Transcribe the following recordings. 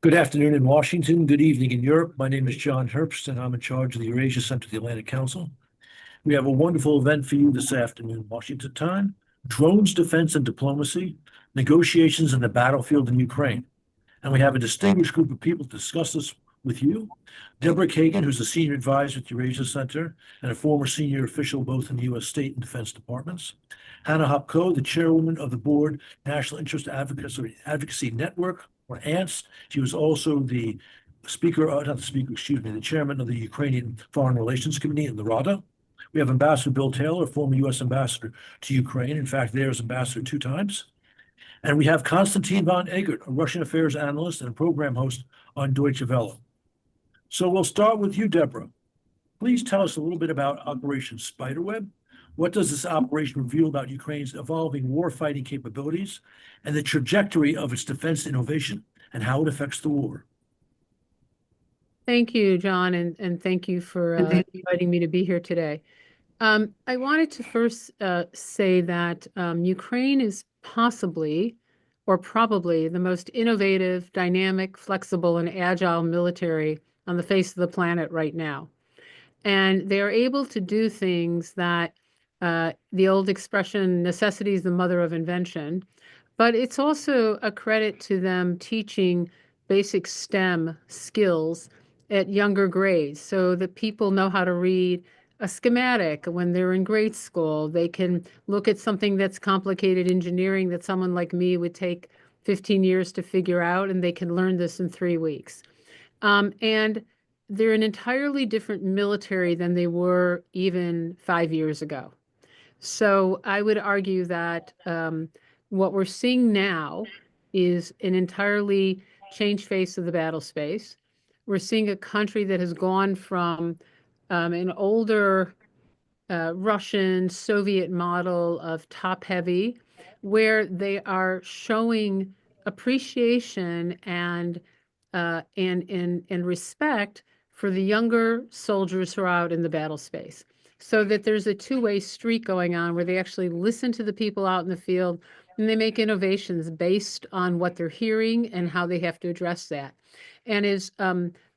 Good afternoon in Washington. Good evening in Europe. My name is John Herbst, and I'm in charge of the Eurasia Center of the Atlantic Council. We have a wonderful event for you this afternoon, Washington time: drones, defense, and diplomacy, negotiations in the battlefield in Ukraine. And we have a distinguished group of people to discuss this with you. Deborah Kagan, who's a senior advisor at the Eurasia Center and a former senior official both in the U.S. State and Defense Departments. Hannah Hopko, the chairwoman of the board National Interest Advocacy Network, or ANTS. She was also the speaker, not the speaker, excuse me, the chairman of the Ukrainian Foreign Relations Committee in the Rada. We have Ambassador Bill Taylor, former U.S. ambassador to Ukraine. In fact, there is ambassador 2 times. And we have Konstantin von Egert, a Russian affairs analyst and a program host on Deutsche Welle. So we'll start with you, Deborah. Please tell us a little bit about Operation Spiderweb. What does this operation reveal about Ukraine's evolving warfighting capabilities and the trajectory of its defense innovation and how it affects the war? Thank you, John, and thank you for inviting me to be here today. I wanted to first say that Ukraine is possibly or probably the most innovative, dynamic, flexible, and agile military on the face of the planet right now. And they are able to do things that the old expression, necessity is the mother of invention, but it's also a credit to them teaching basic STEM skills at younger grades so that people know how to read a schematic when they're in grade school. They can look at something that's complicated engineering that someone like me would take 15 years to figure out, and they can learn this in 3 weeks. And they're an entirely different military than they were even 5 years ago. So I would argue that what we're seeing now is an entirely changed face of the battle space. We're seeing a country that has gone from an older Russian Soviet model of top heavy, where they are showing appreciation and respect for the younger soldiers who are out in the battle space, so that there's a two-way street going on where they actually listen to the people out in the field and they make innovations based on what they're hearing and how they have to address that. And as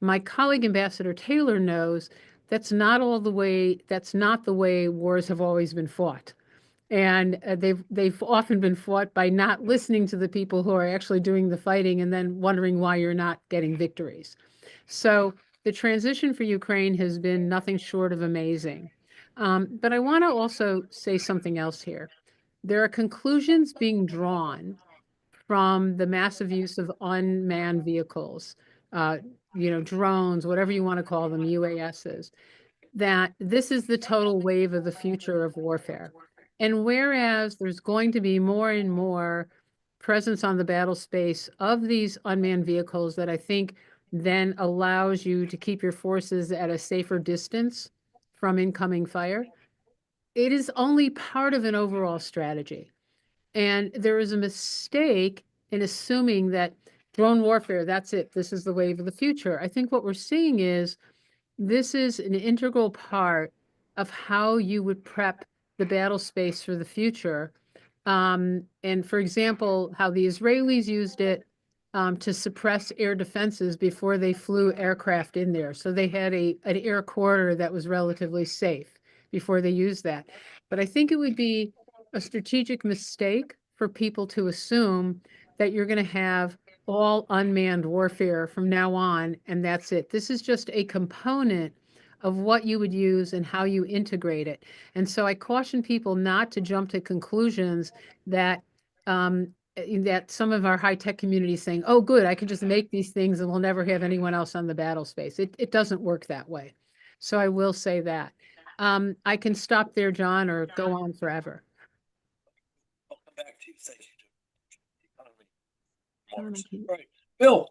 my colleague Ambassador Taylor knows, that's not the way wars have always been fought. And they've often been fought by not listening to the people who are actually doing the fighting and then wondering why you're not getting victories. So the transition for Ukraine has been nothing short of amazing. But I want to also say something else here. There are conclusions being drawn from the massive use of unmanned vehicles, drones, whatever you want to call them, UASs, that this is the total wave of the future of warfare. And whereas there's going to be more and more presence on the battle space of these unmanned vehicles that I think then allows you to keep your forces at a safer distance from incoming fire, it is only part of an overall strategy. And there is a mistake in assuming that drone warfare, that's it, this is the wave of the future. I think what we're seeing is this is an integral part of how you would prep the battle space for the future. And for example, how the Israelis used it to suppress air defenses before they flew aircraft in there. So they had an air corridor that was relatively safe before they used that. But I think it would be a strategic mistake for people to assume that you're going to have all unmanned warfare from now on, and that's it. This is just a component of what you would use and how you integrate it. And so I caution people not to jump to conclusions that that some of our high-tech community is saying, oh, good, I can just make these things and we'll never have anyone else on the battle space. It doesn't work that way. So I will say that. I can stop there, John, or go on forever. I'll come back to you. Thank you. Right. Bill,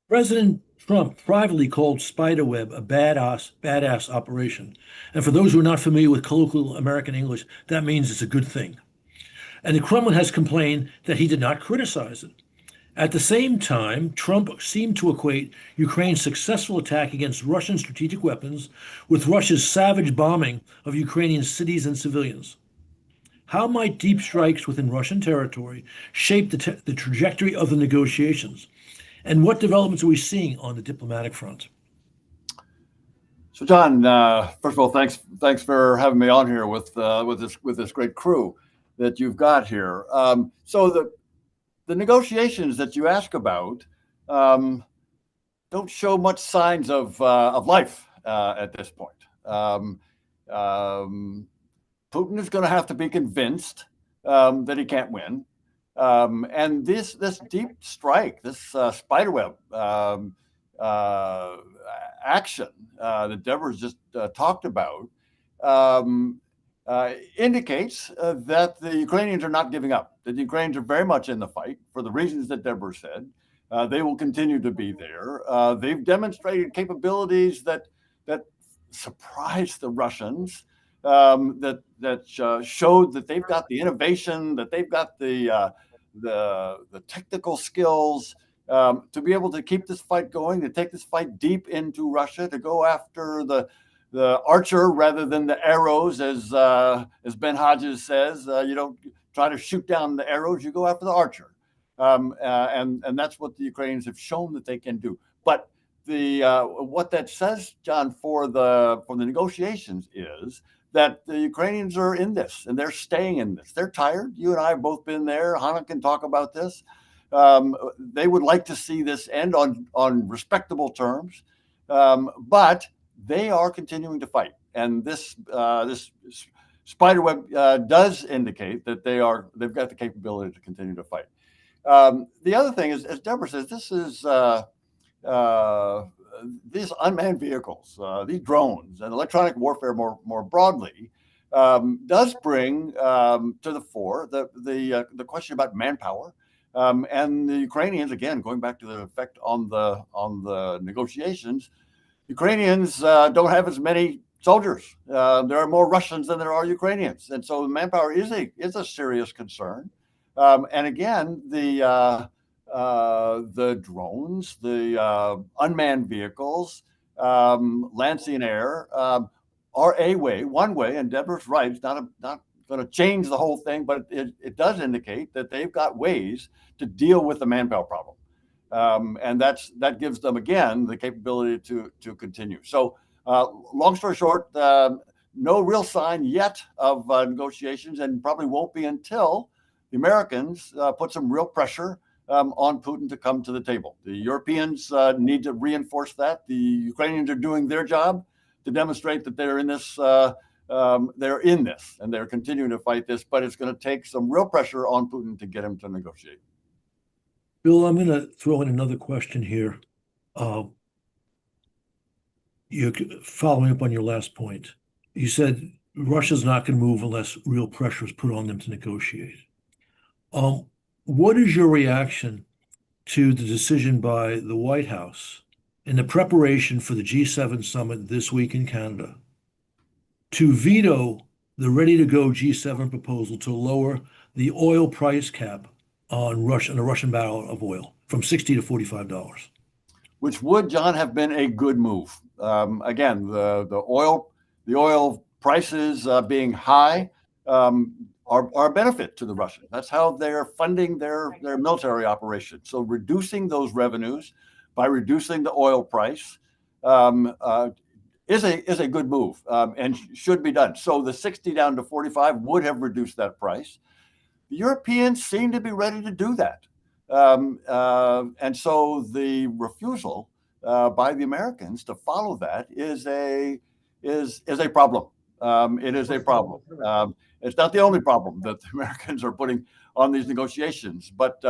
President Trump privately called Spiderweb a badass operation. And for those who are not familiar with colloquial American English, that means it's a good thing. And the Kremlin has complained that he did not criticize it. At the same time, Trump seemed to equate Ukraine's successful attack against Russian strategic weapons with Russia's savage bombing of Ukrainian cities and civilians. How might deep strikes within Russian territory shape the trajectory of the negotiations? And what developments are we seeing on the diplomatic front? So, John, first of all, thanks for having me on here with this great crew that you've got here. So the negotiations that you ask about don't show much signs of life at this point. Putin is going to have to be convinced that he can't win, and this deep strike, this spiderweb action that Deborah's just talked about, indicates that the Ukrainians are not giving up. That the Ukrainians are very much in the fight for the reasons that Deborah said. They will continue to be there. They've demonstrated capabilities that surprised the Russians. That showed that they've got the innovation, that they've got the technical skills to be able to keep this fight going, to take this fight deep into Russia, to go after the archer rather than the arrows, as Ben Hodges says. You don't try to shoot down the arrows; you go after the archer, and that's what the Ukrainians have shown that they can do. But what that says, John, for the negotiations is that the Ukrainians are in this and they're staying in this. They're tired. You and I have both been there. Hannah can talk about this. They would like to see this end on respectable terms, but they are continuing to fight. And this spiderweb does indicate that they've got the capability to continue to fight. The other thing is, as Deborah says, this is these unmanned vehicles, these drones, and electronic warfare more broadly, does bring to the fore the question about manpower, and the Ukrainians, again, going back to the effect on the negotiations. Ukrainians don't have as many soldiers. There are more Russians than there are Ukrainians, and so manpower is a serious concern. And again, the drones, the unmanned vehicles, Lancian Air, are one way. And Deborah's right; it's not going to change the whole thing, but it does indicate that they've got ways to deal with the manpower problem, and that gives them again the capability to continue. So, long story short, no real sign yet of negotiations, and probably won't be until the Americans put some real pressure on Putin to come to the table. The Europeans need to reinforce that. The Ukrainians are doing their job to demonstrate that they're in this. They're in this, and they're continuing to fight this. But it's going to take some real pressure on Putin to get him to negotiate. Bill, I'm going to throw in another question here. You're following up on your last point. You said Russia's not going to move unless real pressure is put on them to negotiate. What is your reaction to the decision by the White House in the preparation for the G7 summit this week in Canada to veto the ready-to-go G7 proposal to lower the oil price cap on the Russian barrel of oil from $60 to $45? Which would, John, have been a good move. Again, the oil prices being high are a benefit to the Russians. That's how they're funding their military operation. So reducing those revenues by reducing the oil price is a good move and should be done. So the 60 down to 45 would have reduced that price. The Europeans seem to be ready to do that. And so the refusal by the Americans to follow that is a problem. It is a problem. It's not the only problem that the Americans are putting on these negotiations, but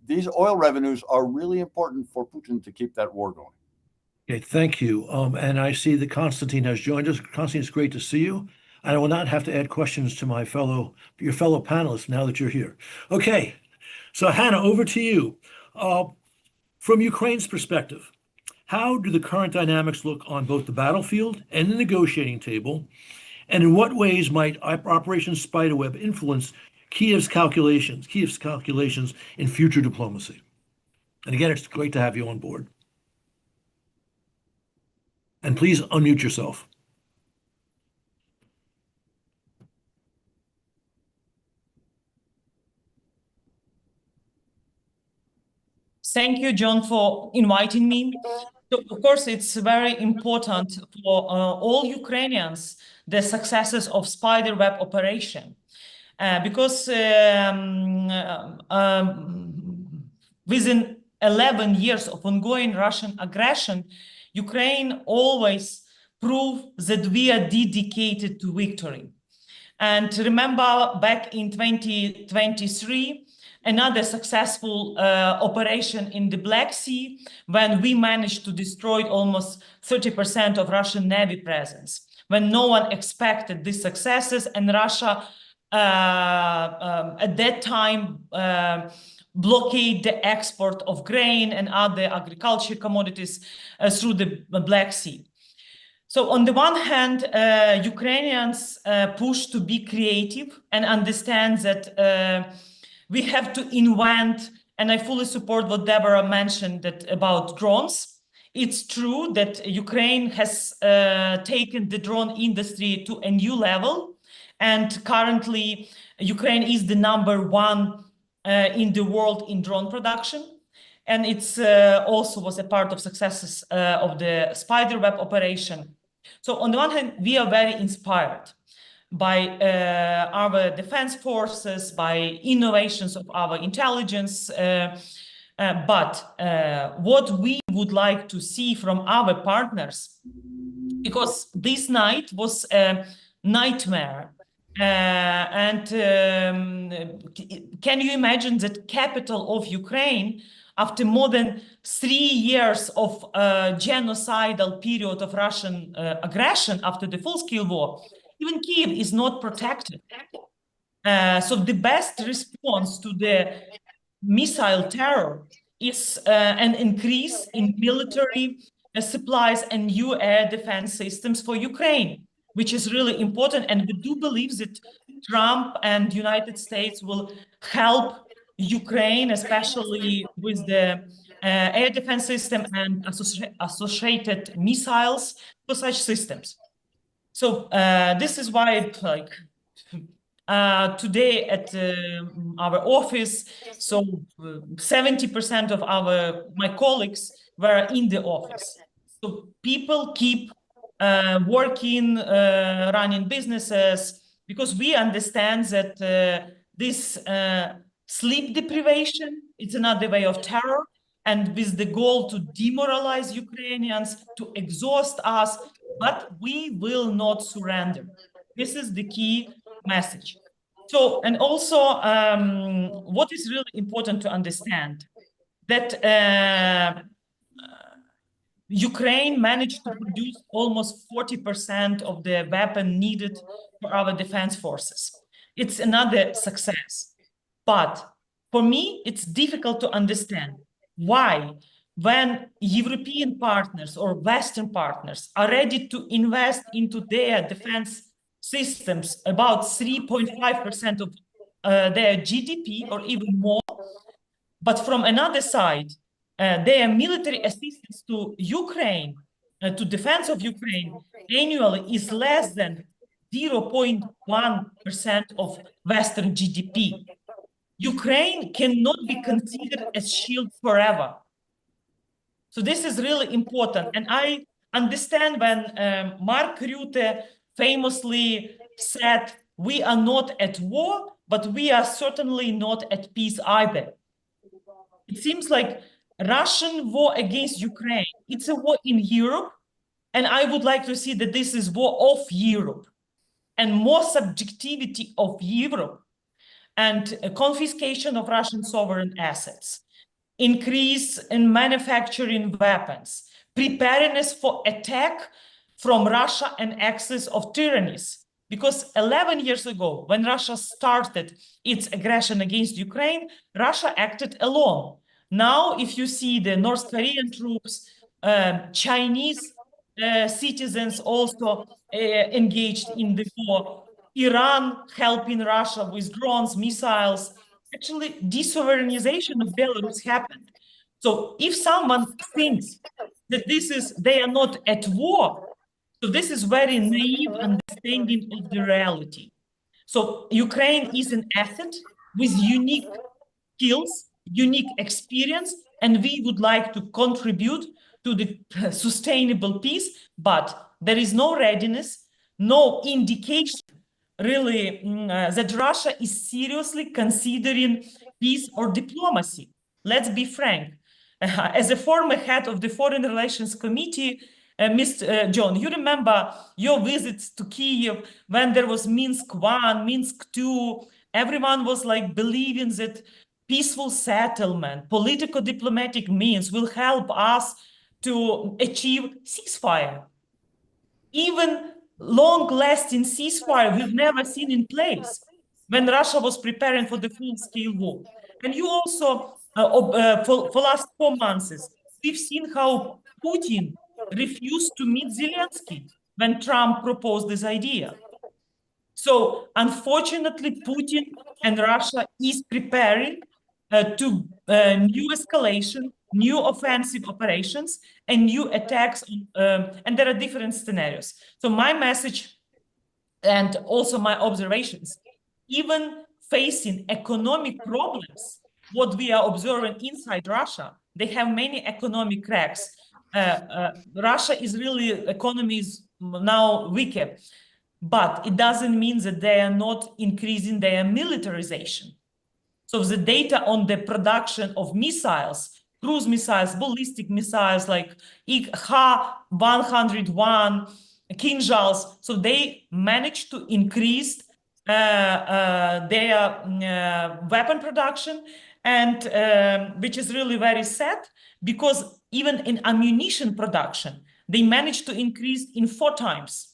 these oil revenues are really important for Putin to keep that war going. Okay, thank you. And I see that Constantine has joined us. Constantine, it's great to see you. And I will not have to add questions to your fellow panelists now that you're here. Okay, so Hannah, over to you. From Ukraine's perspective, how do the current dynamics look on both the battlefield and the negotiating table? And in what ways might Operation Spiderweb influence Kiev's calculations in future diplomacy? And again, it's great to have you on board. And please unmute yourself. Thank you, John, for inviting me. So, of course, it's very important for all Ukrainians, the successes of Spiderweb operation, because within 11 years of ongoing Russian aggression, Ukraine always proved that we are dedicated to victory. And remember, back in 2023, another successful operation in the Black Sea, when we managed to destroy almost 30% of Russian Navy presence, when no one expected these successes, and Russia at that time blockade the export of grain and other agriculture commodities through the Black Sea. So on the one hand, Ukrainians push to be creative and understand that we have to invent, and I fully support what Deborah mentioned about drones. It's true that Ukraine has taken the drone industry to a new level, and currently Ukraine is the #1 in the world in drone production. And it's also was a part of successes of the Spiderweb operation. So on the one hand, we are very inspired by our defense forces, by innovations of our intelligence. But what we would like to see from our partners, because this night was a nightmare. Can you imagine that capital of Ukraine, after more than 3 years of genocidal period of Russian aggression after the full-scale war, even Kiev is not protected. So the best response to the missile terror is an increase in military supplies and new air defense systems for Ukraine, which is really important. And we do believe that Trump and the United States will help Ukraine, especially with the air defense system and associated missiles for such systems. So this is why, like, today at our office, so 70% of my colleagues were in the office. So people keep working, running businesses, because we understand that this sleep deprivation, it's another way of terror, and with the goal to demoralize Ukrainians, to exhaust us, but we will not surrender. This is the key message. So, and also what is really important to understand, that Ukraine managed to produce almost 40% of the weapon needed for our defense forces. It's another success. But for me, it's difficult to understand why, when European partners or Western partners are ready to invest into their defense systems about 3.5% of their GDP or even more, but from another side, their military assistance to Ukraine, to defense of Ukraine annually is less than 0.1% of Western GDP. Ukraine cannot be considered as shield forever. So this is really important. And I understand when Mark Rutte famously said, we are not at war, but we are certainly not at peace either. It seems like Russian war against Ukraine, it's a war in Europe. And I would like to see that this is war of Europe and more subjectivity of Europe, and a confiscation of Russian sovereign assets, increase in manufacturing weapons, preparedness for attack from Russia and axis of tyrannies. Because 11 years ago, when Russia started its aggression against Ukraine, Russia acted alone. Now, if you see the North Korean troops, Chinese citizens also engaged in the war, Iran helping Russia with drones, missiles, actually de-sovereignization of Belarus happened. So if someone thinks that they are not at war, so this is very naive understanding of the reality. So Ukraine is an asset with unique skills, unique experience, and we would like to contribute to the sustainable peace, but there is no readiness, no indication really that Russia is seriously considering peace or diplomacy. Let's be frank. As a former head of the Foreign Relations Committee, Mr. John, you remember your visits to Kyiv when there was Minsk I, Minsk II. Everyone was like believing that peaceful settlement, political diplomatic means will help us to achieve ceasefire. Even long-lasting ceasefire we've never seen in place when Russia was preparing for the full-scale war. And you also, for last 4 months, we've seen how Putin refused to meet Zelensky when Trump proposed this idea. So unfortunately, Putin and Russia is preparing to new escalation, new offensive operations, and new attacks. And there are different scenarios. So my message and also my observations, even facing economic problems, what we are observing inside Russia, they have many economic cracks. Russia is really, economy is now weaker. But it doesn't mean that they are not increasing their militarization. So the data on the production of missiles, cruise missiles, ballistic missiles like Ha-101, Kinzhals, so they managed to increase their weapon production, and which is really very sad, because even in ammunition production, they managed to increase in 4 times.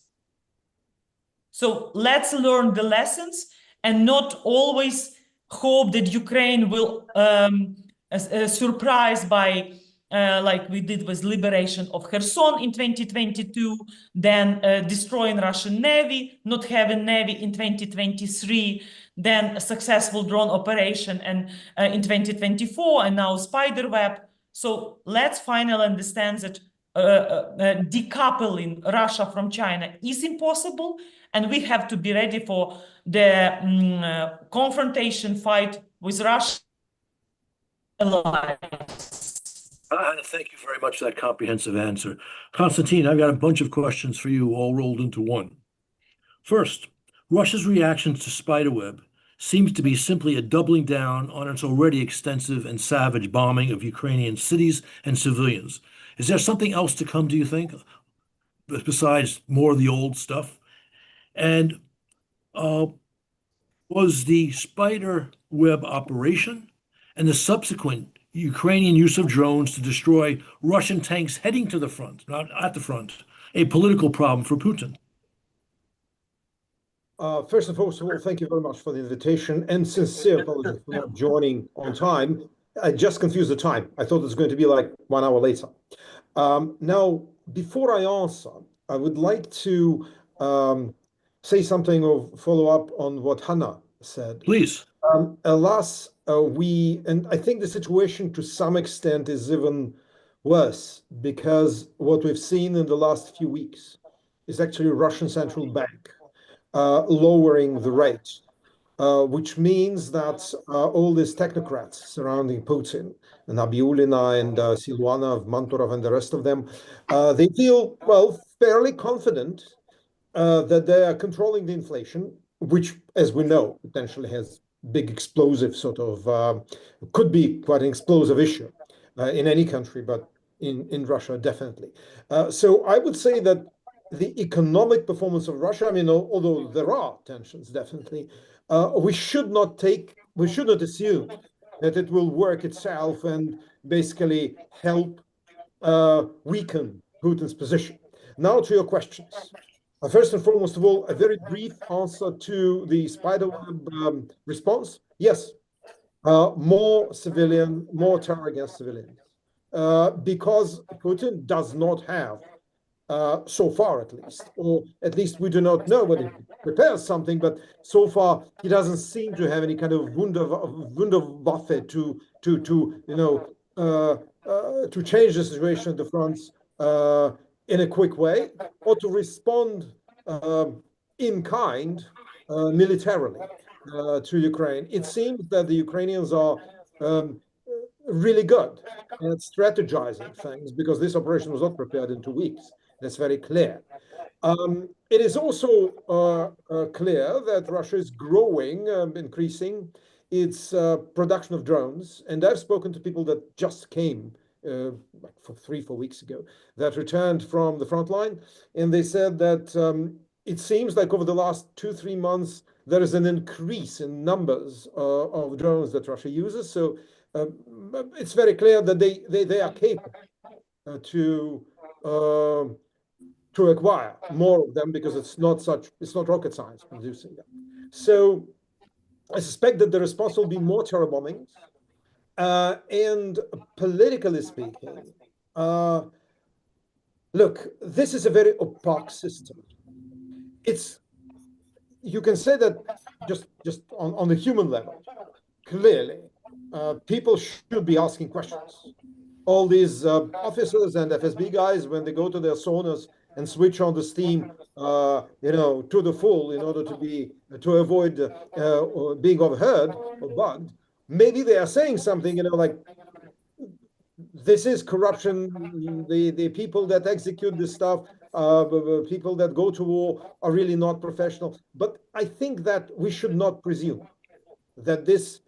So let's learn the lessons and not always hope that Ukraine will surprise by, like we did with liberation of Kherson in 2022, then destroying Russian Navy, not having Navy in 2023, then a successful drone operation and in 2024, and now Spiderweb. So let's finally understand that decoupling Russia from China is impossible, and we have to be ready for the confrontation fight with Russia. Anna, thank you very much for that comprehensive answer. Konstantin, I've got a bunch of questions for you all rolled into one. First, Russia's reaction to Spiderweb seems to be simply a doubling down on its already extensive and savage bombing of Ukrainian cities and civilians. Is there something else to come, do you think, besides more of the old stuff? And was the Spiderweb operation and the subsequent Ukrainian use of drones to destroy Russian tanks heading to the front, not at the front, a political problem for Putin? First and foremost, thank you very much for the invitation, and sincere apologies for not joining on time. I just confused the time. I thought it was going to be like 1 hour later. Now, before I answer, I would like to say something or follow up on what Hannah said. Please. Alas, and I think the situation to some extent is even worse, because what we've seen in the last few weeks is actually Russian central bank lowering the rate, which means that all these technocrats surrounding Putin, and Nabiulina and Silvanov, Manturov, and the rest of them, they feel, well, fairly confident that they are controlling the inflation, which, as we know, potentially has big explosive sort of, could be quite an explosive issue in any country, but in Russia, definitely. So I would say that the economic performance of Russia, I mean, although there are tensions, definitely, we should not assume that it will work itself and basically help weaken Putin's position. Now to your questions. First and foremost of all, a very brief answer to the Spiderweb response. Yes, more terror against civilians, because Putin does not have, so far at least, or at least we do not know whether he prepares something, but so far he doesn't seem to have any kind of Wunderwaffe to change the situation at the fronts in a quick way, or to respond in kind militarily to Ukraine. It seems that the Ukrainians are really good at strategizing things, because this operation was not prepared in 2 weeks. That's very clear. It is also clear that Russia is growing, increasing its production of drones. And I've spoken to people that just came like for 3-4 weeks ago, that returned from the front line, and they said that it seems like over the last 2-3 months there is an increase in numbers of drones that Russia uses. So it's very clear that they are capable to acquire more of them, because it's not rocket science producing them. So I suspect that the response will be more terror bombings. And politically speaking, look, this is a very opaque system. You can say that just on the human level, clearly, people should be asking questions. All these officers and FSB guys, when they go to their saunas and switch on the steam, to the full in order to avoid being overheard or bugged, maybe they are saying something, like, this is corruption. The people that execute this stuff, people that go to war, are really not professional. But I think that we should not presume that this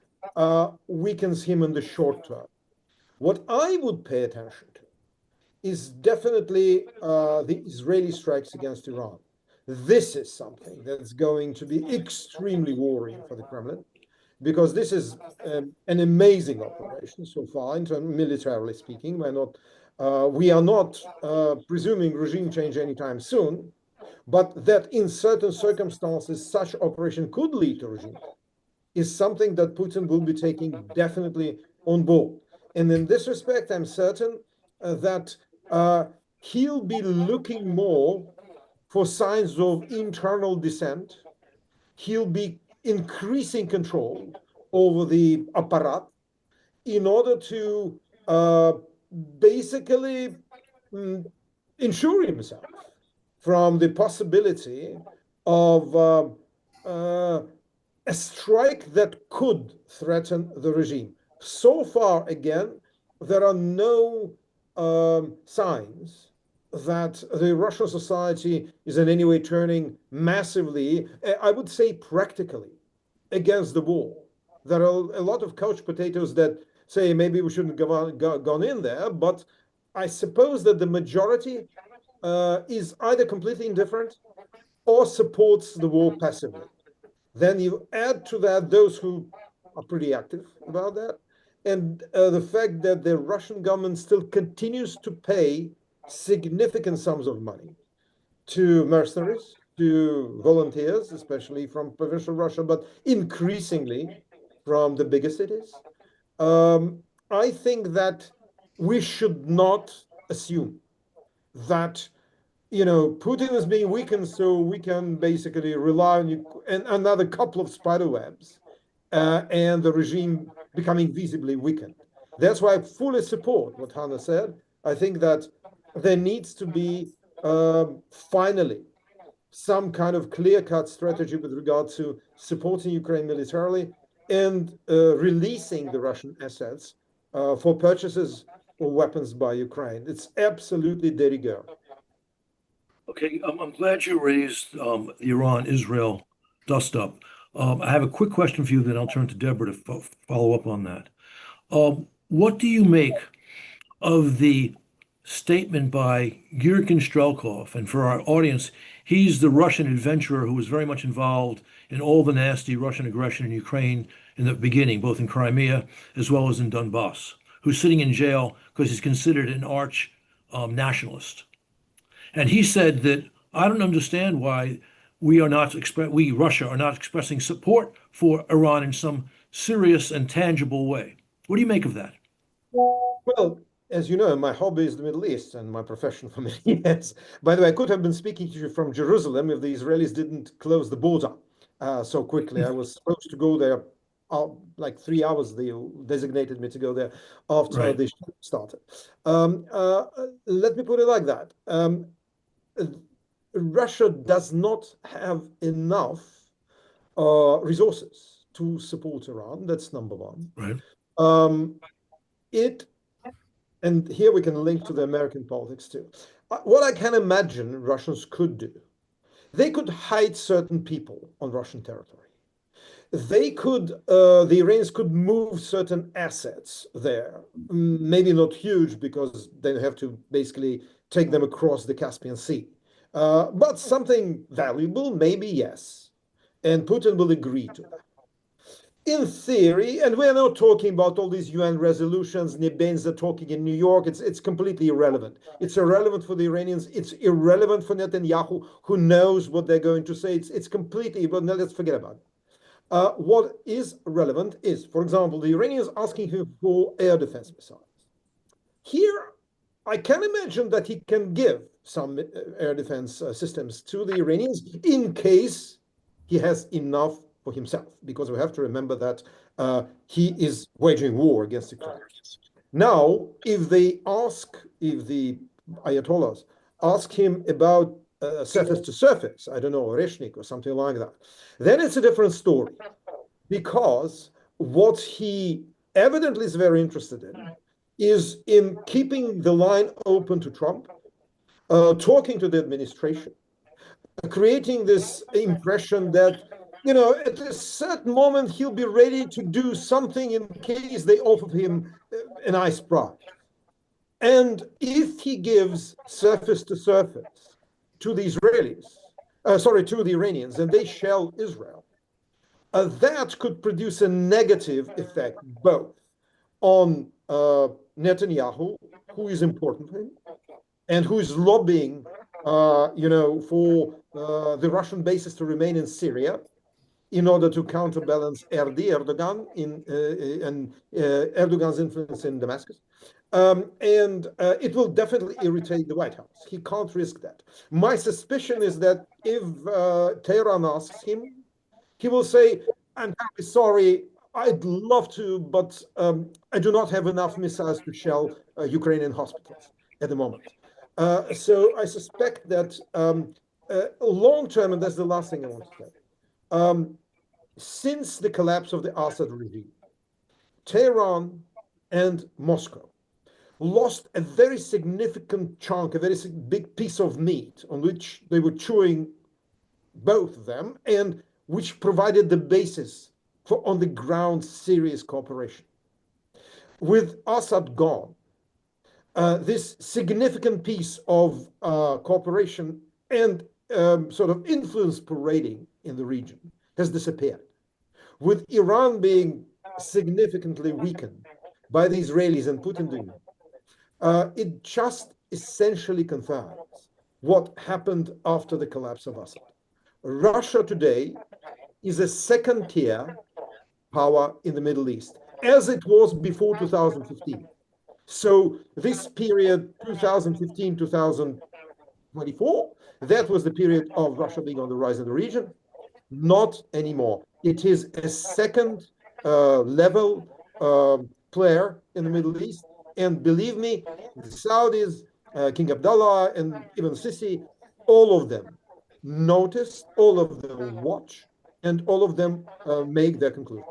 weakens him in the short term. What I would pay attention to is definitely the Israeli strikes against Iran. This is something that's going to be extremely worrying for the Kremlin, because this is an amazing operation so far, militarily speaking. We are not presuming regime change anytime soon, but that in certain circumstances such operation could lead to regime change is something that Putin will be taking definitely on board. And in this respect, I'm certain that he'll be looking more for signs of internal dissent. He'll be increasing control over the apparat in order to basically ensure himself from the possibility of a strike that could threaten the regime. So far, again, there are no signs that the Russian society is in any way turning massively, I would say practically, against the war. There are a lot of couch potatoes that say maybe we shouldn't have gone in there, but I suppose that the majority is either completely indifferent or supports the war passively. Then you add to that those who are pretty active about that, and the fact that the Russian government still continues to pay significant sums of money to mercenaries, to volunteers, especially from provincial Russia, but increasingly from the bigger cities. I think that we should not assume that Putin is being weakened, so we can basically rely on another couple of spider webs and the regime becoming visibly weakened. That's why I fully support what Hannah said. I think that there needs to be finally some kind of clear-cut strategy with regard to supporting Ukraine militarily and releasing the Russian assets for purchases of weapons by Ukraine. It's absolutely de rigueur. Okay, I'm glad you raised the Iran-Israel dust-up. I have a quick question for you, then I'll turn to Deborah to follow up on that. What do you make of the statement by Yurkin Strelkov? And for our audience, he's the Russian adventurer who was very much involved in all the nasty Russian aggression in Ukraine in the beginning, both in Crimea as well as in Donbass, who's sitting in jail because he's considered an arch nationalist. And he said that I don't understand why we, Russia, are not expressing support for Iran in some serious and tangible way. What do you make of that? Well, as you know, my hobby is the Middle East and my profession for many years. By the way, I could have been speaking to you from Jerusalem if the Israelis didn't close the border so quickly. I was supposed to go there like 3 hours. They designated me to go there after they started. Let me put it like that. Russia does not have enough resources to support Iran. That's number one. Right. and here we can link to the American politics too. What I can imagine Russians could do, they could hide certain people on Russian territory. The Iranians could move certain assets there, maybe not huge because they have to basically take them across the Caspian Sea. But something valuable, maybe yes. And Putin will agree to that. In theory, and we're not talking about all these UN resolutions, Nebenza talking in New York, it's completely irrelevant. It's irrelevant for the Iranians, it's irrelevant for Netanyahu, who knows what they're going to say. It's completely, but no, let's forget about it. What is relevant is, for example, the Iranians asking him for air defense missiles. Here, I can imagine that he can give some air defense systems to the Iranians in case he has enough for himself, because we have to remember that he is waging war against Ukraine. Now, if the Ayatollahs ask him about surface to surface, I don't know, Oreshnik or something like that, then it's a different story, because what he evidently is very interested in is in keeping the line open to Trump, talking to the administration, creating this impression that, you know, at a certain moment he'll be ready to do something in case they offer him a nice prize. And if he gives surface to surface to the Israelis, to the Iranians, and they shell Israel, that could produce a negative effect both on Netanyahu, who is important for him, and who is lobbying, for the Russian bases to remain in Syria in order to counterbalance Erdogan and Erdogan's influence in Damascus. And it will definitely irritate the White House. He can't risk that. My suspicion is that if Tehran asks him, he will say, I'm very sorry, I'd love to, but I do not have enough missiles to shell Ukrainian hospitals at the moment. So I suspect that long term, and that's the last thing I want to say, since the collapse of the Assad regime, Tehran and Moscow lost a very significant chunk, a very big piece of meat on which they were chewing, both of them, and which provided the basis for on the ground serious cooperation. With Assad gone, this significant piece of cooperation and sort of influence parading in the region has disappeared. With Iran being significantly weakened by the Israelis and Putin doing it, it just essentially confirms what happened after the collapse of Assad. Russia today is a second-tier power in the Middle East, as it was before 2015. So this period, 2015-2024, that was the period of Russia being on the rise in the region. Not anymore. It is a second level player in the Middle East. And believe me, the Saudis, King Abdullah, and even Sisi, all of them notice, all of them watch, and all of them make their conclusion.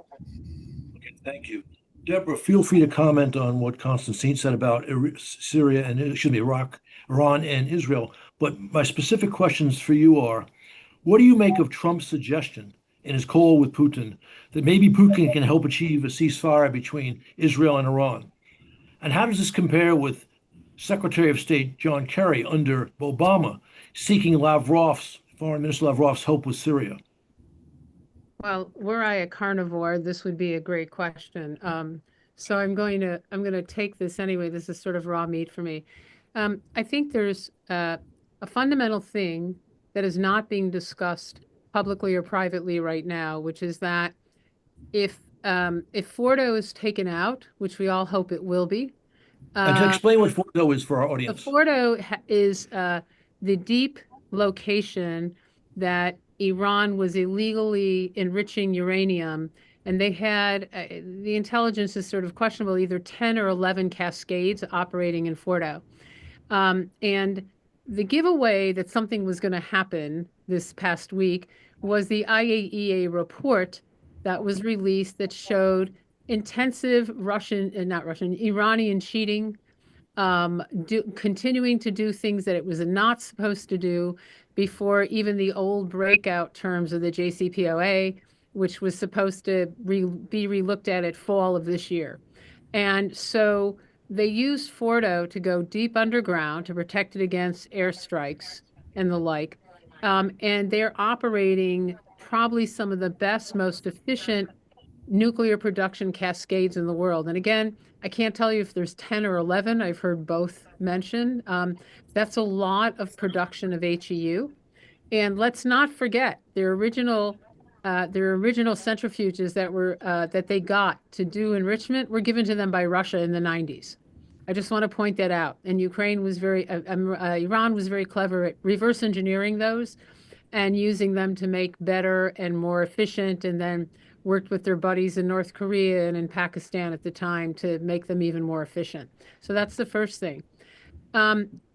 Okay, thank you. Deborah, feel free to comment on what Constantine said about Syria and, Iraq, Iran, and Israel. But my specific questions for you are, what do you make of Trump's suggestion in his call with Putin that maybe Putin can help achieve a ceasefire between Israel and Iran? And how does this compare with Secretary of State John Kerry under Obama seeking Foreign Minister Lavrov's help with Syria? Well, were I a carnivore, this would be a great question. So I'm going to take this anyway. This is sort of raw meat for me. I think there's a fundamental thing that is not being discussed publicly or privately right now, which is that if Fordo is taken out, which we all hope it will be. And to explain what Fordo is for our audience. Fordo is the deep location that Iran was illegally enriching uranium, and they had the intelligence is sort of questionable, either 10 or 11 cascades operating in Fordo. And the giveaway that something was going to happen this past week was the IAEA report that was released that showed intensive Iranian cheating, continuing to do things that it was not supposed to do before even the old breakout terms of the JCPOA, which was supposed to be relooked at fall of this year. And so they used Fordo to go deep underground to protect it against airstrikes and the like. And they're operating probably some of the best, most efficient nuclear production cascades in the world. And again, I can't tell you if there's 10 or 11. I've heard both mentioned. That's a lot of production of HEU. And let's not forget their original centrifuges that they got to do enrichment were given to them by Russia in the 90s. I just want to point that out. And Iran was very clever at reverse engineering those and using them to make better and more efficient, and then worked with their buddies in North Korea and in Pakistan at the time to make them even more efficient. So that's the first thing.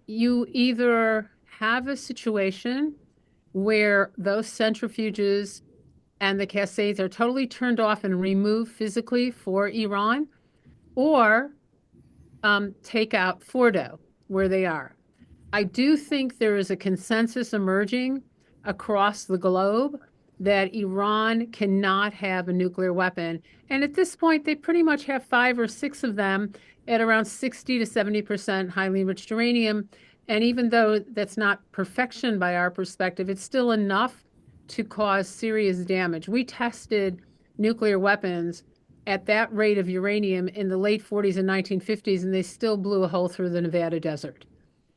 You either have a situation where those centrifuges and the cascades are totally turned off and removed physically for Iran, or take out Fordo where they are. I do think there is a consensus emerging across the globe that Iran cannot have a nuclear weapon. And at this point, they pretty much have 5 or 6 of them at around 60 to 70% highly enriched uranium. And even though that's not perfection by our perspective, it's still enough to cause serious damage. We tested nuclear weapons at that rate of uranium in the late 40s and 1950s, and they still blew a hole through the Nevada desert.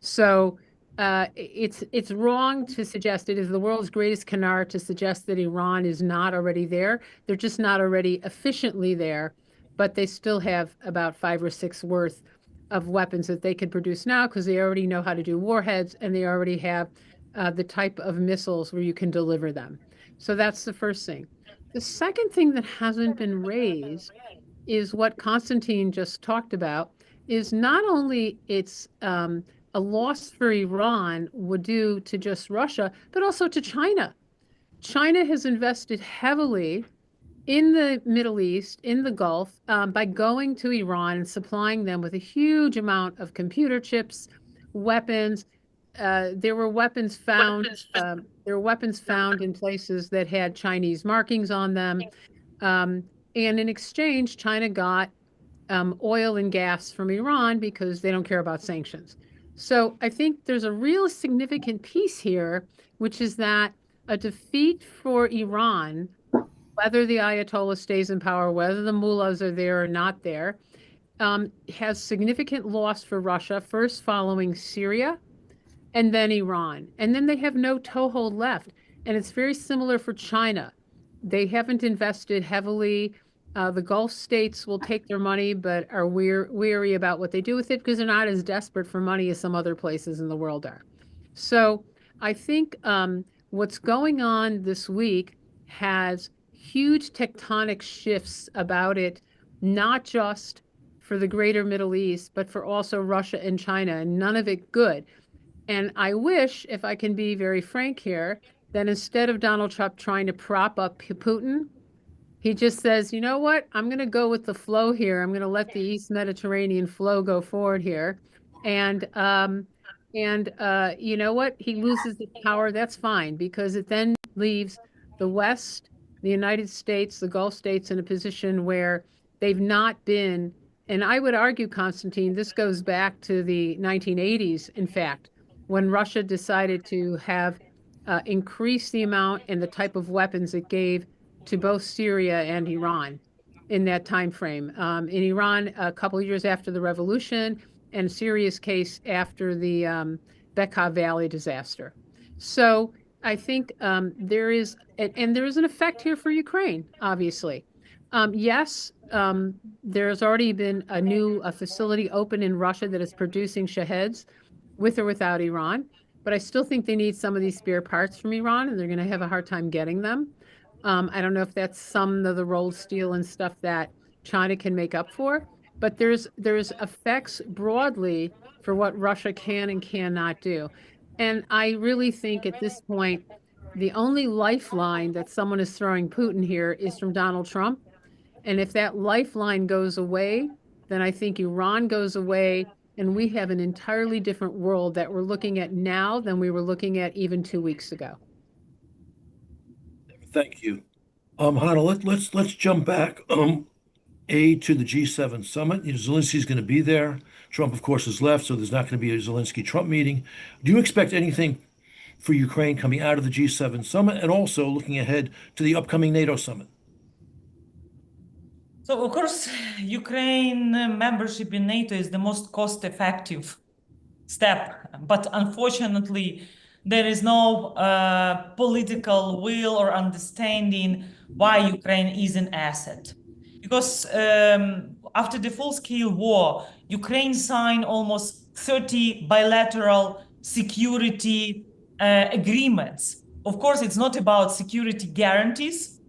So it's wrong to suggest, it is the world's greatest canard to suggest that Iran is not already there. They're just not already efficiently there, but they still have about 5 or 6 worth of weapons that they could produce now because they already know how to do warheads, and they already have the type of missiles where you can deliver them. So that's the first thing. The second thing that hasn't been raised is what Konstantin just talked about, is not only it's a loss for Iran would do to just Russia, but also to China. China has invested heavily in the Middle East, in the Gulf, by going to Iran and supplying them with a huge amount of computer chips, weapons. There were weapons found. There were weapons found in places that had Chinese markings on them, and in exchange, China got oil and gas from Iran because they don't care about sanctions. So I think there's a real significant piece here, which is that a defeat for Iran, whether the Ayatollah stays in power, whether the mullahs are there or not there, has significant loss for Russia, first following Syria and then Iran. And then they have no toehold left. And it's very similar for China. They haven't invested heavily. The Gulf states will take their money, but are weary about what they do with it because they're not as desperate for money as some other places in the world are. So I think what's going on this week has huge tectonic shifts about it, not just for the greater Middle East, but for also Russia and China, and none of it good. And I wish, if I can be very frank here, that instead of Donald Trump trying to prop up Putin, he just says, you know what, I'm going to go with the flow here. I'm going to let the East Mediterranean flow go forward here. And you know what, he loses the power. That's fine, because it then leaves the West, the United States, the Gulf states in a position where they've not been. And I would argue, Konstantin, this goes back to the 1980s, in fact, when Russia decided to have increased the amount and the type of weapons it gave to both Syria and Iran in that time frame. In Iran, a couple of years after the revolution, and Syria's case after the Bekaa Valley disaster. So I think there is an effect here for Ukraine, obviously. Yes, there's already been a facility open in Russia that is producing Shaheds with or without Iran. But I still think they need some of these spare parts from Iran, and they're going to have a hard time getting them. I don't know if that's some of the rolled steel and stuff that China can make up for, but there's effects broadly for what Russia can and cannot do. And I really think at this point, the only lifeline that someone is throwing Putin here is from Donald Trump. And if that lifeline goes away, then I think Iran goes away, and we have an entirely different world that we're looking at now than we were looking at even 2 weeks ago. Thank you. Hannah, let's jump back. To the G7 summit. Zelensky's going to be there. Trump, of course, has left, so there's not going to be a Zelensky-Trump meeting. Do you expect anything for Ukraine coming out of the G7 summit, and also looking ahead to the upcoming NATO summit? So, of course, Ukraine membership in NATO is the most cost-effective step, but unfortunately, there is no political will or understanding why Ukraine is an asset. Because after the full-scale war, Ukraine signed almost 30 bilateral security agreements. Of course, it's not about security guarantees,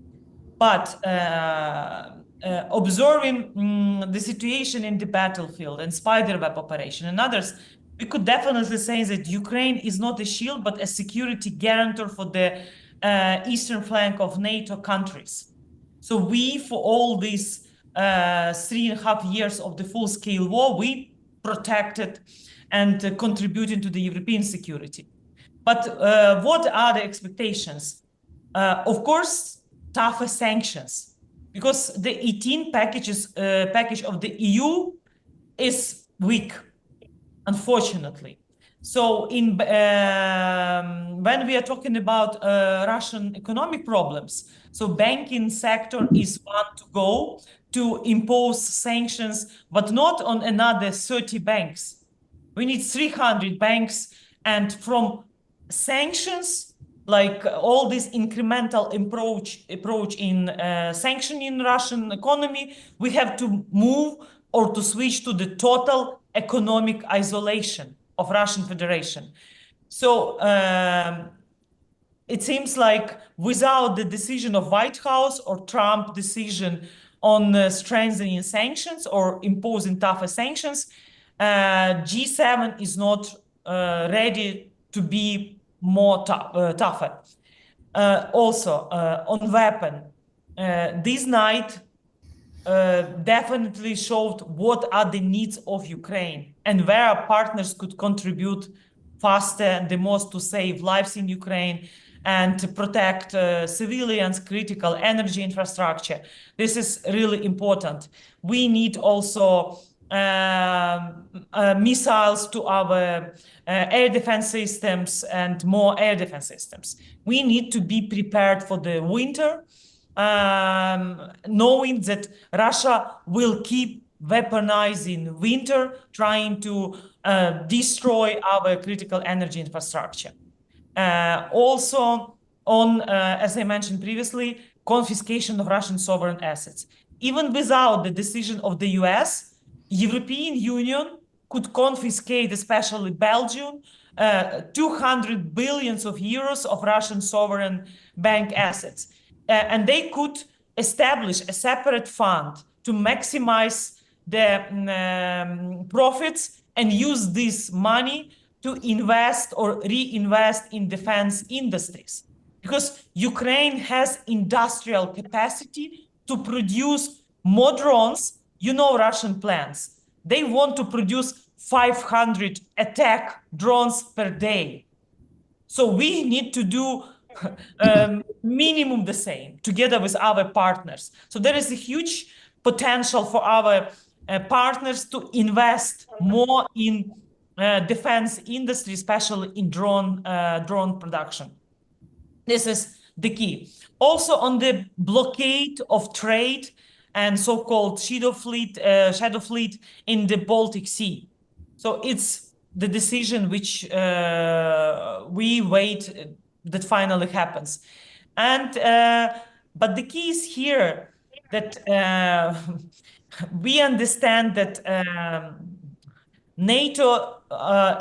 but observing the situation in the battlefield and Spiderweb operation and others, we could definitely say that Ukraine is not a shield, but a security guarantor for the eastern flank of NATO countries. So we, for all these 3.5 years of the full-scale war, we protected and contributed to the European security. But what are the expectations? Of course, tougher sanctions, because the 18 package of the EU is weak, unfortunately. So when we are talking about Russian economic problems, so banking sector is one to go to impose sanctions, but not on another 30 banks. We need 300 banks, and from sanctions, like all this incremental approach in sanctioning Russian economy, we have to move or to switch to the total economic isolation of Russian Federation. So it seems like without the decision of White House or Trump decision on strengthening sanctions or imposing tougher sanctions, G7 is not ready to be more tougher. Also, on weapon, this night definitely showed what are the needs of Ukraine and where our partners could contribute faster and the most to save lives in Ukraine and to protect civilians, critical energy infrastructure. This is really important. We need also missiles to our air defense systems and more air defense systems. We need to be prepared for the winter, knowing that Russia will keep weaponizing winter, trying to destroy our critical energy infrastructure. Also on, as I mentioned previously, confiscation of Russian sovereign assets. Even without the decision of the US, European Union could confiscate, especially Belgium, 200 billions of euros of Russian sovereign bank assets. And they could establish a separate fund to maximize the profits and use this money to invest or reinvest in defense industries. Because Ukraine has industrial capacity to produce more drones. You know Russian plans. They want to produce 500 attack drones per day. So we need to do minimum the same together with our partners. So there is a huge potential for our partners to invest more in defense industry, especially in drone production. This is the key. Also on the blockade of trade and so-called shadow fleet in the Baltic Sea. So it's the decision which we wait that finally happens. And but the key is here that we understand that NATO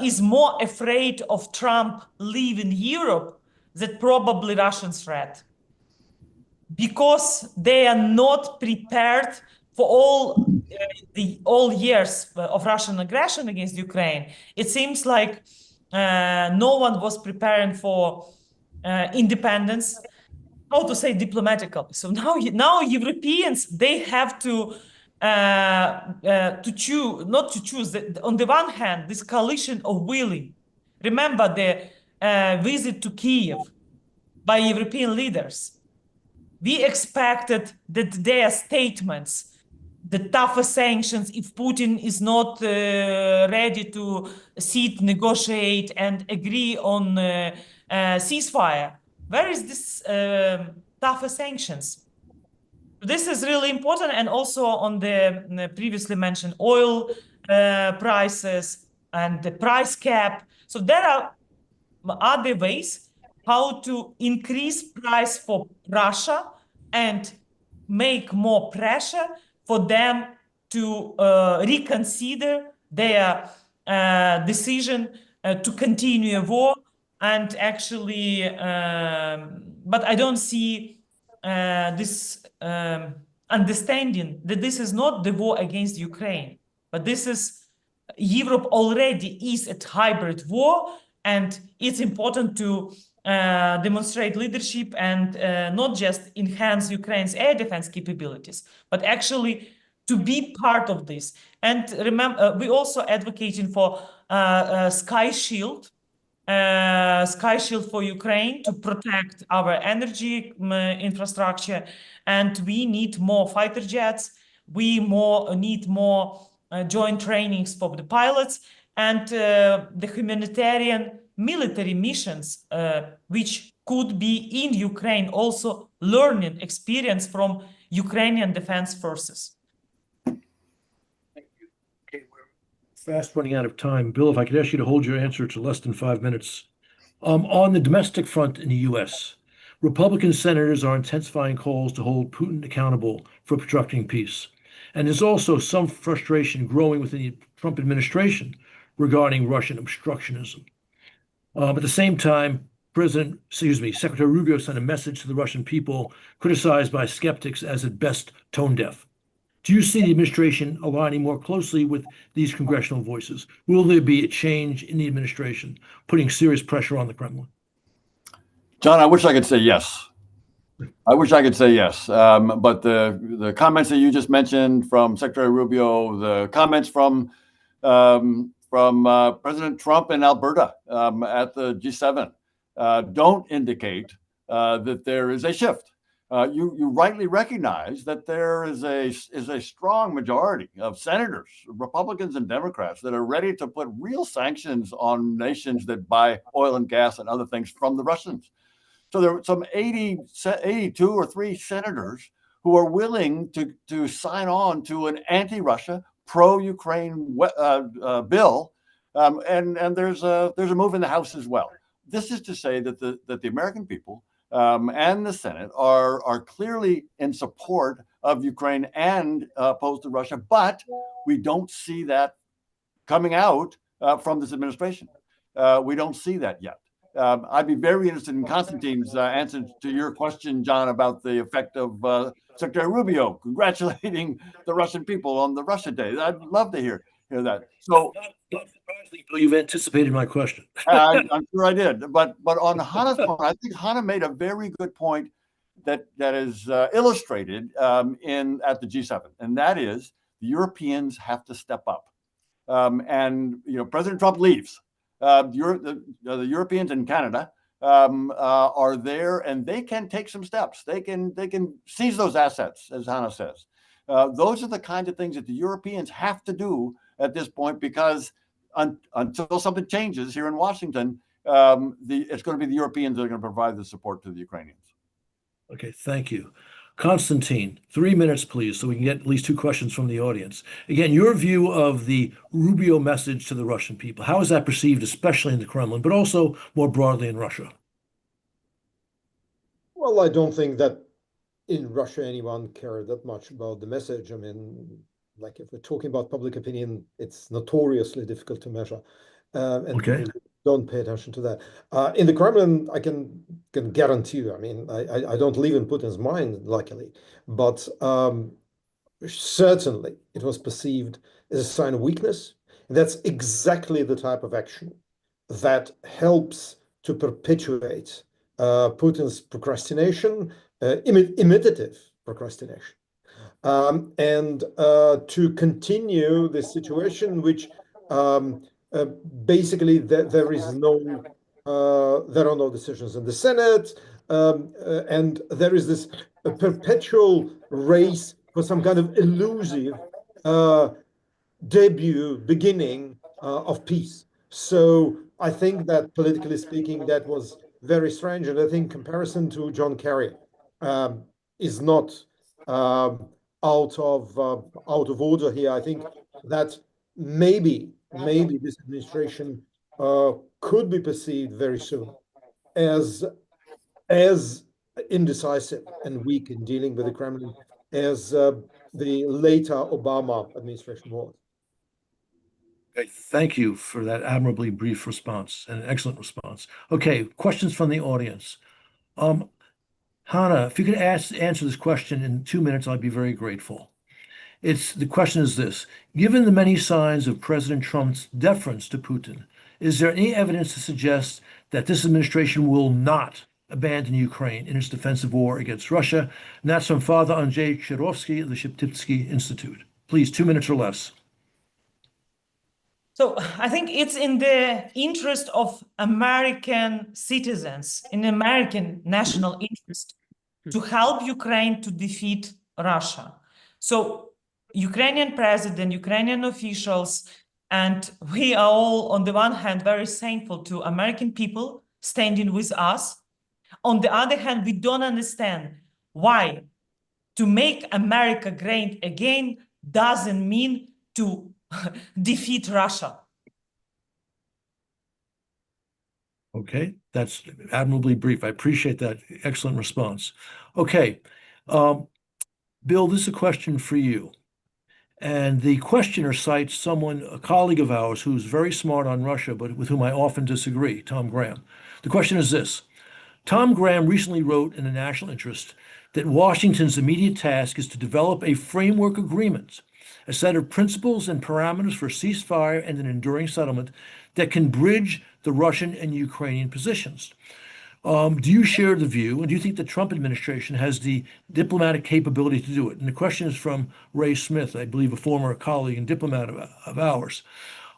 is more afraid of Trump leaving Europe than probably Russian threat, because they are not prepared for all years of Russian aggression against Ukraine. It seems like no one was preparing for independence. how to say diplomatically. So now Europeans, they have to choose, not to choose. On the one hand, this coalition of willing. Remember the visit to Kiev by European leaders. We expected that their statements, the tougher sanctions, if Putin is not ready to sit, negotiate, and agree on ceasefire, where is this tougher sanctions? This is really important, and also on the previously mentioned oil prices and the price cap. So there are other ways how to increase price for Russia and make more pressure for them to reconsider their decision to continue a war. And actually, but I don't see this understanding that this is not the war against Ukraine, but this is Europe already is a hybrid war, and it's important to demonstrate leadership and not just enhance Ukraine's air defense capabilities, but actually to be part of this. And remember, we also advocating for Sky Shield for Ukraine to protect our energy infrastructure. And we need more fighter jets. We need more joint trainings for the pilots and the humanitarian military missions, which could be in Ukraine, also learning experience from Ukrainian defense forces. Okay, we're fast running out of time. Bill, if I could ask you to hold your answer to less than 5 minutes. On the domestic front in the U.S., Republican senators are intensifying calls to hold Putin accountable for obstructing peace. And there's also some frustration growing within the Trump administration regarding Russian obstructionism. At the same time, Secretary Rubio sent a message to the Russian people criticized by skeptics as at best tone deaf. Do you see the administration aligning more closely with these congressional voices? Will there be a change in the administration, putting serious pressure on the Kremlin? John, I wish I could say yes. I wish I could say yes. But the comments that you just mentioned from Secretary Rubio, the comments from President Trump in Alberta at the G7 don't indicate that there is a shift. You rightly recognize that there is a strong majority of senators, Republicans and Democrats, that are ready to put real sanctions on nations that buy oil and gas and other things from the Russians. So there are some 82 or 3 senators who are willing to sign on to an anti-Russia, pro-Ukraine bill, and there's a move in the House as well. This is to say that the American people and the Senate are clearly in support of Ukraine and opposed to Russia, but we don't see that coming out from this administration. We don't see that yet. I'd be very interested in Konstantin's answer to your question, John, about the effect of Secretary Rubio congratulating the Russian people on the Russia Day. I'd love to hear that. So, not surprisingly, Bill, you've anticipated my question. I'm sure I did. But on Hannah's point, I think Hannah made a very good point that is illustrated at the G7, and that is the Europeans have to step up. And President Trump leaves. The Europeans and Canada are there, and they can take some steps. They can seize those assets, as Hannah says. Those are the kinds of things that the Europeans have to do at this point, because until something changes here in Washington, it's going to be the Europeans that are going to provide the support to the Ukrainians. Okay, thank you. Konstantin, 3 minutes, please, so we can get at least 2 questions from the audience. Again, your view of the Rubio message to the Russian people. How is that perceived, especially in the Kremlin, but also more broadly in Russia? Well, I don't think that in Russia anyone cared that much about the message. I mean, like if we're talking about public opinion, it's notoriously difficult to measure. And people don't pay attention to that. In the Kremlin, I can guarantee you, I mean, I don't live in Putin's mind, luckily, but certainly it was perceived as a sign of weakness. And that's exactly the type of action that helps to perpetuate Putin's procrastination, imitative procrastination, and to continue this situation, which basically there are no decisions in the Senate, and there is this perpetual race for some kind of elusive beginning of peace. So I think that politically speaking, that was very strange, and I think comparison to John Kerry is not out of order here. I think that maybe this administration could be perceived very soon as indecisive and weak in dealing with the Kremlin as the later Obama administration was. Okay, thank you for that admirably brief response and an excellent response. Okay, questions from the audience. Hannah, if you could answer this question in 2 minutes, I'd be very grateful. The question is this: given the many signs of President Trump's deference to Putin, is there any evidence to suggest that this administration will not abandon Ukraine in its defensive war against Russia? And that's from Father Andrzej Chirovsky of the Sheptytsky Institute. Please, 2 minutes or less. So I think it's in the interest of American citizens, in American national interest, to help Ukraine to defeat Russia. So Ukrainian president, Ukrainian officials, and we are all, on the one hand, very thankful to American people standing with us. On the other hand, we don't understand why to make America great again doesn't mean to defeat Russia. Okay, that's admirably brief. I appreciate that excellent response. Okay, Bill, this is a question for you. And the questioner cites a colleague of ours who's very smart on Russia, but with whom I often disagree, Tom Graham. The question is this: Tom Graham recently wrote in the National Interest that Washington's immediate task is to develop a framework agreement, a set of principles and parameters for ceasefire and an enduring settlement that can bridge the Russian and Ukrainian positions. Do you share the view, and do you think the Trump administration has the diplomatic capability to do it? And the question is from Ray Smith, I believe a former colleague and diplomat of ours.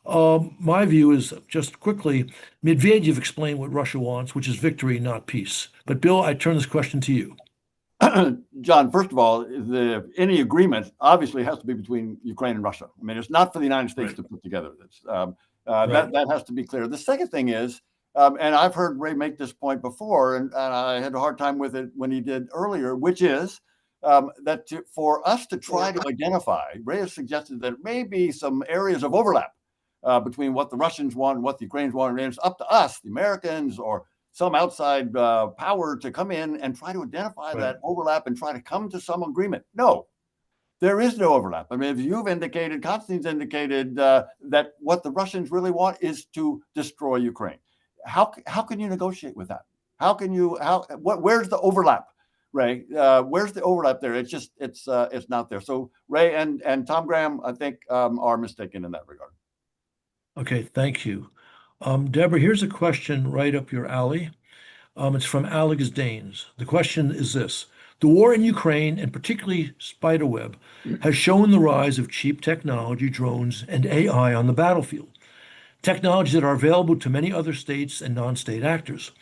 My view is, just quickly, Medvedev explained what Russia wants, which is victory, not peace. But Bill, I turn this question to you. John, first of all, any agreement obviously has to be between Ukraine and Russia. I mean, it's not for the United States to put together this. That has to be clear. The second thing is, and I've heard Ray make this point before, and I had a hard time with it when he did earlier, which is that for us to try to identify, Ray has suggested that there may be some areas of overlap between what the Russians want and what the Ukrainians want, and it's up to us, the Americans, or some outside power to come in and try to identify that overlap and try to come to some agreement. No, there is no overlap. I mean, if you've indicated, Konstantin's indicated that what the Russians really want is to destroy Ukraine. How can you negotiate with that? Where's the overlap, Ray? Where's the overlap there? It's not there. So Ray and Tom Graham, I think, are mistaken in that regard. Okay, thank you. Deborah, here's a question right up your alley. It's from Alex Danes. The question is this: the war in Ukraine, and particularly Spiderweb, has shown the rise of cheap technology, drones, and AI on the battlefield, technologies that are available to many other states and non-state actors.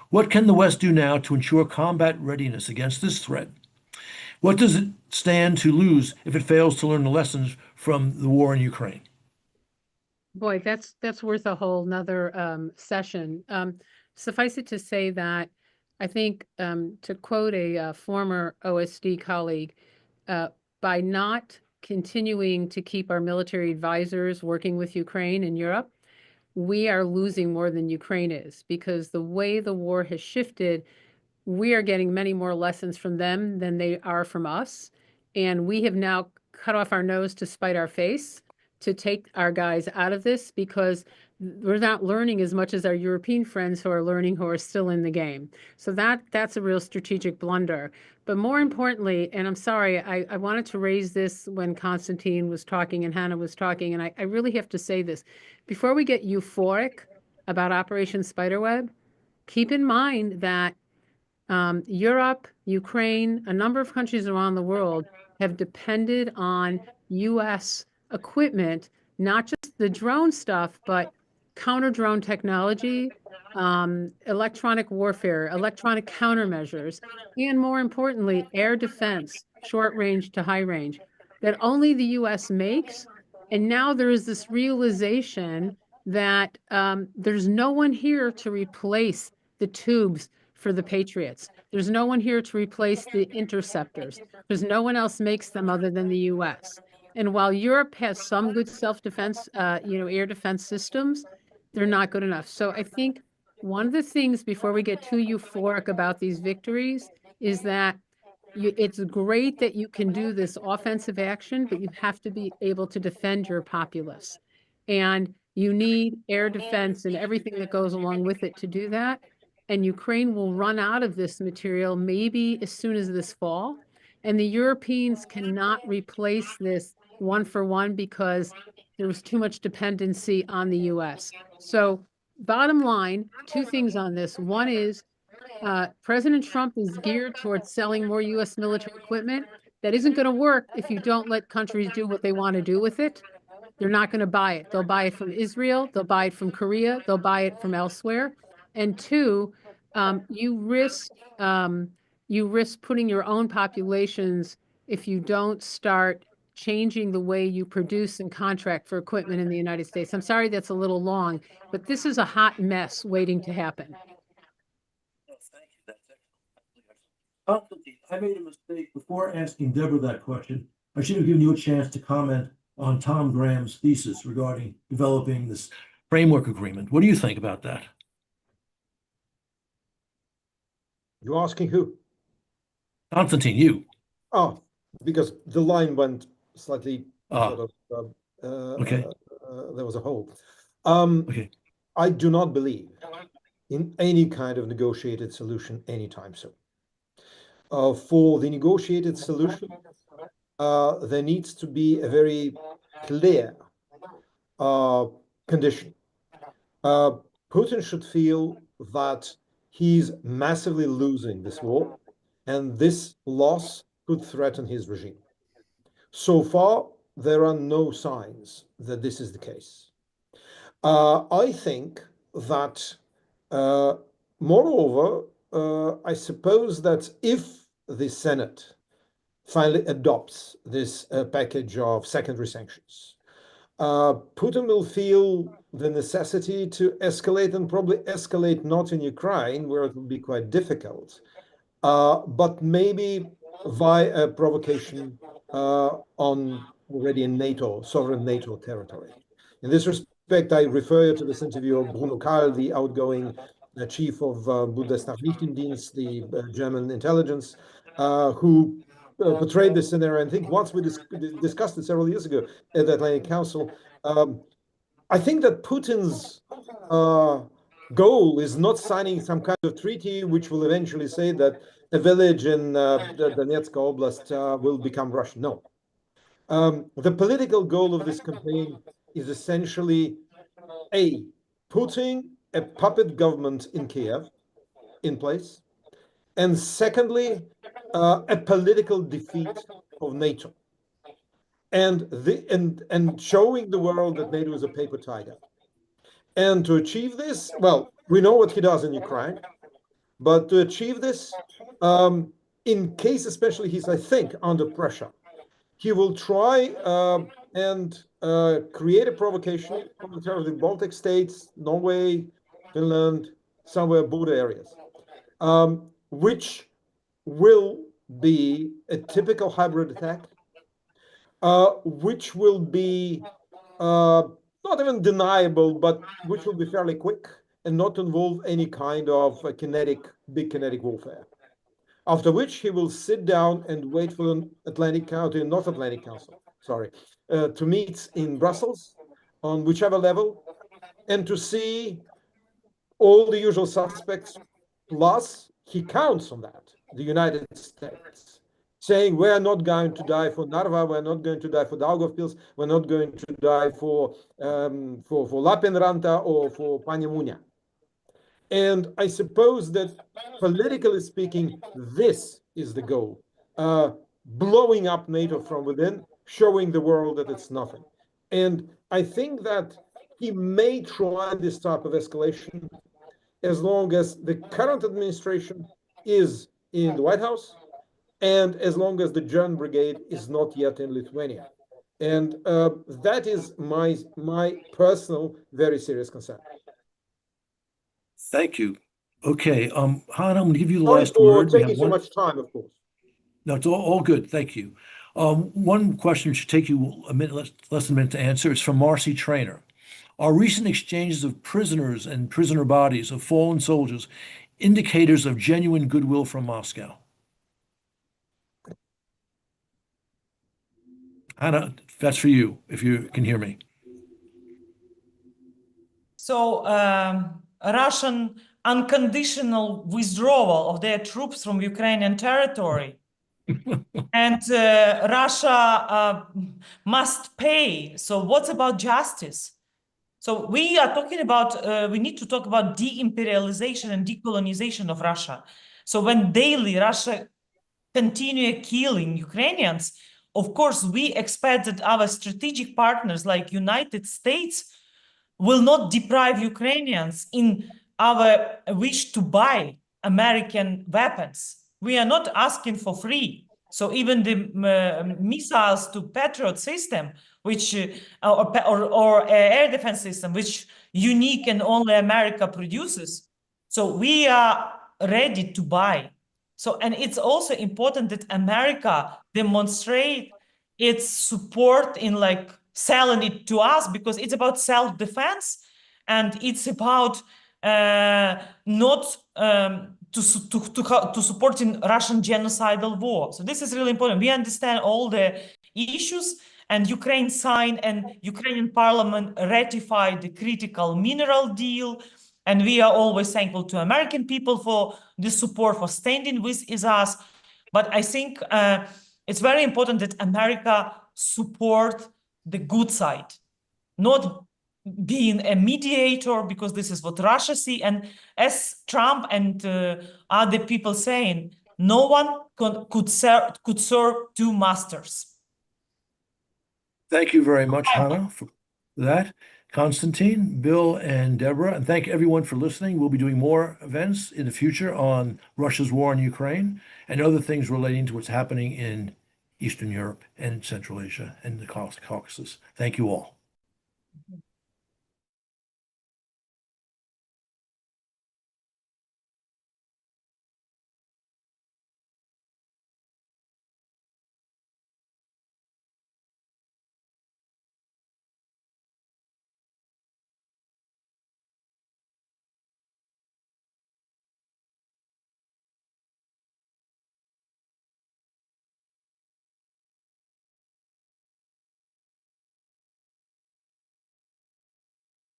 What can the West do now to ensure combat readiness against this threat? What does it stand to lose if it fails to learn the lessons from the war in Ukraine? Boy, that's worth a whole nother session. Suffice it to say that I think, to quote a former OSD colleague, by not continuing to keep our military advisors working with Ukraine and Europe, we are losing more than Ukraine is, because the way the war has shifted, we are getting many more lessons from them than they are from us. And we have now cut off our nose to spite our face to take our guys out of this, because we're not learning as much as our European friends who are learning, who are still in the game. So that's a real strategic blunder. But more importantly, and I'm sorry, I wanted to raise this when Konstantin was talking and Hannah was talking, and I really have to say this. Before we get euphoric about Operation Spiderweb, keep in mind that Europe, Ukraine, a number of countries around the world have depended on US equipment, not just the drone stuff, but counter drone technology, electronic warfare, electronic countermeasures, and more importantly, air defense, short range to high range, that only the US makes. And now there is this realization that there's no one here to replace the tubes for the Patriots. There's no one here to replace the interceptors. There's no one else makes them other than the US. And while Europe has some good self-defense, air defense systems, they're not good enough. So I think one of the things before we get too euphoric about these victories is that it's great that you can do this offensive action, but you have to be able to defend your populace. And you need air defense and everything that goes along with it to do that. And Ukraine will run out of this material maybe as soon as this fall. And the Europeans cannot replace this one for one because there was too much dependency on the US. So bottom line, two things on this. One is President Trump is geared towards selling more US military equipment. That isn't going to work if you don't let countries do what they want to do with it. They're not going to buy it. They'll buy it from Israel. They'll buy it from Korea. They'll buy it from elsewhere. And two, you risk putting your own populations if you don't start changing the way you produce and contract for equipment in the United States. I'm sorry that's a little long, but this is a hot mess waiting to happen. I made a mistake before asking Deborah that question. I should have given you a chance to comment on Tom Graham's thesis regarding developing this framework agreement. What do you think about that? You're asking who? Constantine, you. Oh, because the line went slightly Ah, sort of, okay. There was a hole. Okay. I do not believe in any kind of negotiated solution anytime soon. For the negotiated solution, there needs to be a very clear condition. Putin should feel that he's massively losing this war, and this loss could threaten his regime. So far, there are no signs that this is the case. I think that, moreover, I suppose that if the Senate finally adopts this package of secondary sanctions, Putin will feel the necessity to escalate, and probably escalate not in Ukraine, where it will be quite difficult, but maybe via a provocation on already in NATO, sovereign NATO territory. In this respect, I refer you to this interview of Bruno Kahl, the outgoing chief of Bundesnachrichtendienst, the German intelligence, who portrayed this scenario. And I think once we discussed it several years ago at the Atlantic Council. I think that Putin's goal is not signing some kind of treaty which will eventually say that a village in the Donetsk Oblast will become Russian. No. The political goal of this campaign is essentially putting a puppet government in Kiev in place, and secondly, a political defeat of NATO, and showing the world that NATO is a paper tiger. And to achieve this, well, we know what he does in Ukraine, but to achieve this, in case especially he's, I think, under pressure, he will try and create a provocation on the territory of the Baltic states, Norway, Finland, somewhere border areas, which will be a typical hybrid attack, which will be not even deniable, but which will be fairly quick and not involve any kind of big kinetic warfare. After which he will sit down and wait for the North Atlantic Council, to meet in Brussels on whichever level, and to see all the usual suspects. Plus, he counts on that, the United States, saying we're not going to die for Narva, we're not going to die for Daugavpils, we're not going to die for Lapinranta or for Panimunia. And I suppose that politically speaking, this is the goal. Blowing up NATO from within, showing the world that it's nothing. And I think that he may try this type of escalation as long as the current administration is in the White House and as long as the German brigade is not yet in Lithuania. And that is my personal very serious concern. Thank you. Okay, Han, I'm going to give you the Sorry last for word. We have taking so one. much time, of course. No, it's all good. Thank you. One question should take you a minute, less than a minute to answer. It's from Marcy Trainer. Are recent exchanges of prisoners and prisoner bodies of fallen soldiers indicators of genuine goodwill from Moscow? Hannah, that's for you, if you can hear me. So Russian unconditional withdrawal of their troops from Ukrainian territory. And Russia must pay. So what's about justice? So we are talking about, we need to talk about de-imperialization and decolonization of Russia. So when daily Russia continue killing Ukrainians, of course, we expect that our strategic partners like United States will not deprive Ukrainians in our wish to buy American weapons. We are not asking for free. So even the missiles to Patriot system, which or air defense system, which unique and only America produces. So we are ready to buy. So, and it's also important that America demonstrate its support in like selling it to us, because it's about self-defense and it's about not to supporting Russian genocidal war. So this is really important. We understand all the issues, and Ukraine signed and Ukrainian parliament ratified the critical mineral deal. And we are always thankful to American people for the support, for standing with us. But I think it's very important that America support the good side, not being a mediator, because this is what Russia see. And as Trump and other people saying, no one could serve two masters. Thank you very much, Hannah, for that. Constantine, Bill, and Deborah, and thank everyone for listening. We'll be doing more events in the future on Russia's war in Ukraine and other things relating to what's happening in Eastern Europe and Central Asia and the Caucasus. Thank you all.